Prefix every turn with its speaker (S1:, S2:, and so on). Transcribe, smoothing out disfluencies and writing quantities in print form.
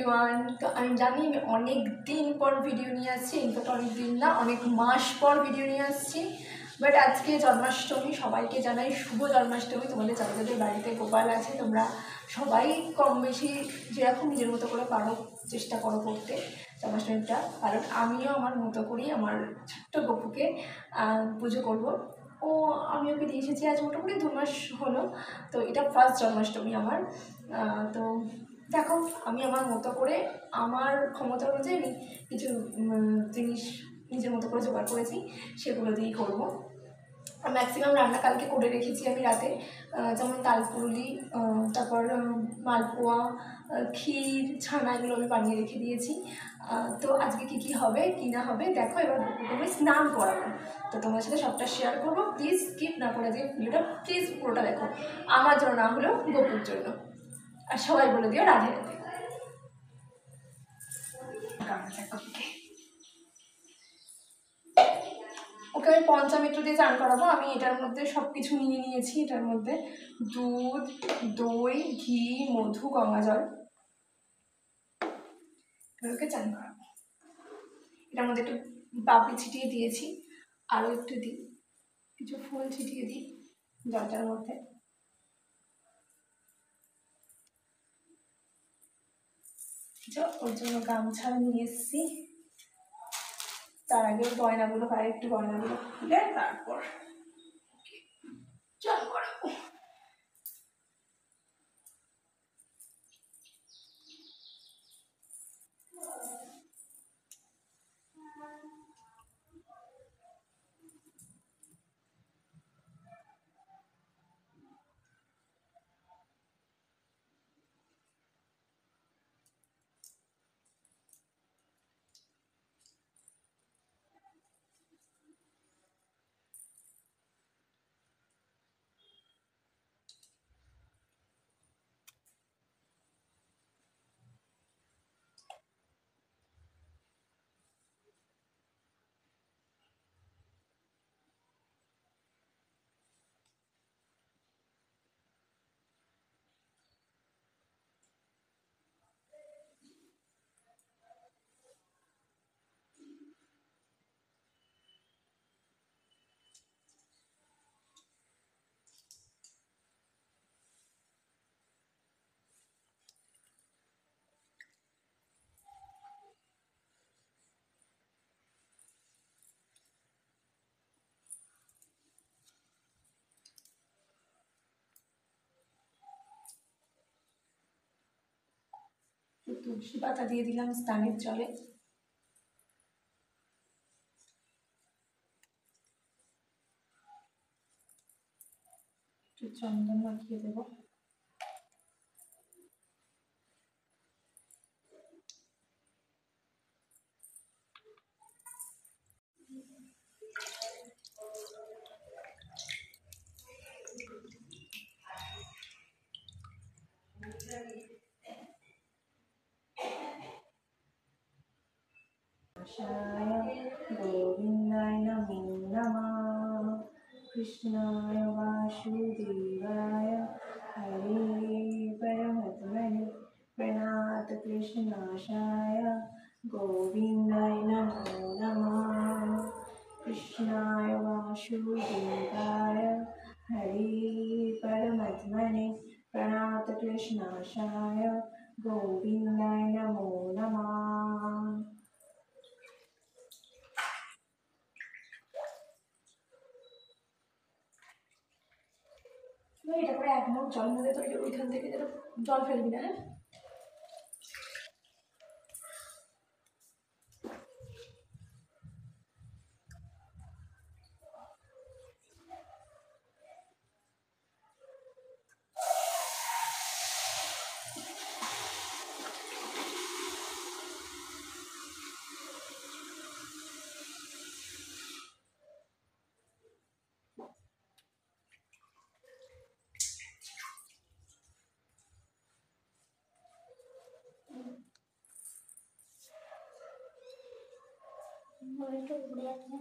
S1: Everyone. তো আমি জানি আমি অনেক দিন পর ভিডিও নিয়ে আসছি, ইনফ্যাক্ট অনেক দিন না, অনেক মাস পর ভিডিও নিয়ে আসছি। বাট আজকে জন্মাষ্টমী, সবাইকে জানাই শুভ জন্মাষ্টমী। তোমাদের যাদের যাদের বাড়িতে গোপাল আছে তোমরা সবাই কম বেশি যেরকম নিজের মতো করে পারো চেষ্টা করো করতে জন্মাষ্টমীটা, কারণ আমিও আমার মতো করেই আমার ছোট্ট গপুকে পুজো করব। আমি ওকে দিয়ে এসেছি আজ মোটামুটি 2 মাস হলো। তো এটা ফার্স্ট জন্মাষ্টমী আমার। তো দেখো আমি আমার মতো করে আমার ক্ষমতা অনুযায়ী আমি কিছু জিনিস নিজের মতো করে জোগাড় করেছি, সেগুলো দিয়েই করবো। ম্যাক্সিমাম রান্না কালকে করে রেখেছি আমি রাতে, যেমন তালপুরুলি, তারপর মালপোয়া, ক্ষীর, ছানা, এগুলো আমি বানিয়ে রেখে দিয়েছি। তো আজকে কী কী হবে কী না হবে দেখো। এবার আমি স্নান করাবো, তো তোমার সাথে সবটা শেয়ার করবো। প্লিজ স্কিপ না করে দিয়ে ভিডিওটা প্লিজ পুরোটা দেখো, আমার জন্য না হলেও গোপুর জন্য। আর সবাই বলে দিও রাধে রাধে। ওকে আমি পঞ্চামৃত দিয়ে চান করাবো। আমি এটার মধ্যে সব কিছু নিয়ে নিয়েছি। এটার মধ্যে দুধ, দই, ঘি, মধু, গঙ্গা জল, ওকে চান করাবো। এটার মধ্যে একটু বাবলি ছিটিয়ে দিয়েছি, আরও একটু দিই, কিছু ফুল ছিটিয়ে দিই জলটার মধ্যে। ওর জন্য গামছা নিয়ে এসেছি। তার আগে গয়নাগুলো হয়, একটু গয়নাগুলো খুলে তারপর চান করাবো। তুলসী পাতা দিয়ে দিলাম স্নানের জলে। একটু চন্দন মাখিয়ে দেবো। गोविंदाय नमो नमः। कृष्णाय वासुदेवाय हरे परमात्मने प्रणत कृष्णाशाय गोविंदाय नमो नमः। कृष्णाय वासुदेवाय हरे परमात्मने प्रणत कृष्णाशाय गोविंदाय नमो नमः। এটা করে এক মুখ জল মধ্যে, তো ওইখান থেকে জল ফেলবি না। হ্যাঁ, একটু ঘুরে আসবে।